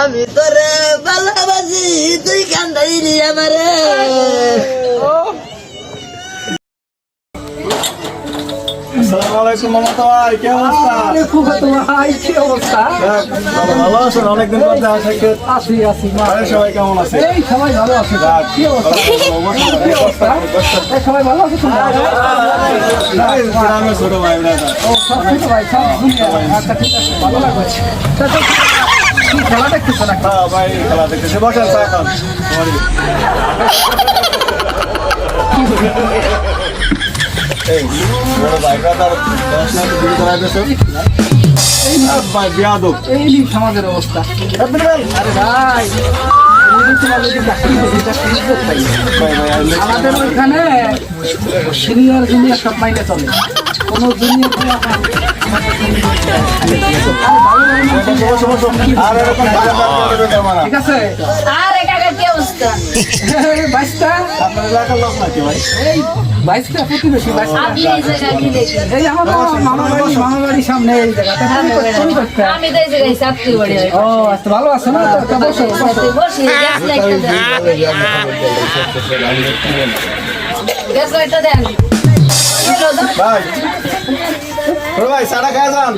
আমি তোরে ভালোবাসি তুই কান্দাইলি আমারে। আসসালামু আলাইকুম মামাতো ভাই, কি অবস্থা? ভাই কি অবস্থা? ভালো আছেন? অনেকদিন পর দেখা সাক্ষাৎ। আছি আছি মা। বাড়ির সবাই কেমন আছে? এই সবাই ভালো আছে। কি অবস্থা? কি অবস্থা? এই সবাই ভালো আছে তো? গ্রামের ছোট ভাই ব্রাদার। ও সব ছোট ভাই সব দুনিয়া। আচ্ছা ঠিক আছে, ভালো লাগছে। কি খেলা দেখতেছ না? হ্যাঁ ভাই, খেলা দেখতেছি। বসেন চা খান। এই বড় ভাই ব্রাদার পড়াশোনা শুরু করাইতেছে। ভাই বিয়াদব। এই নিয়ে সমাজের অবস্থা। আরে ভাই আমাদের ওইখানে সিনিয়র জুনিয়র সব মাইনে চলে। কোনো জুনিয়র আর এরকম ঠিক আছে। আরে কাকা কি অবস্থা? বাইশটা আপনার এলাকার লোক নাকি ভাই? এই বাইশটা প্রতিবেশী বাইশটা। আপনি এই জায়গায় কি দেখেন? এই আমার মামা বাড়ির সামনে এই জায়গাটা। আমি তো এই জায়গায় ছাত্রী বাড়ি হয়। ও আচ্ছা, ভালো আছে না? তো বসো বসো। বসি গ্যাস লাইটটা দেন। গ্যাস লাইটটা দেন। ভাই, বড় ভাই চাটা খায় যান।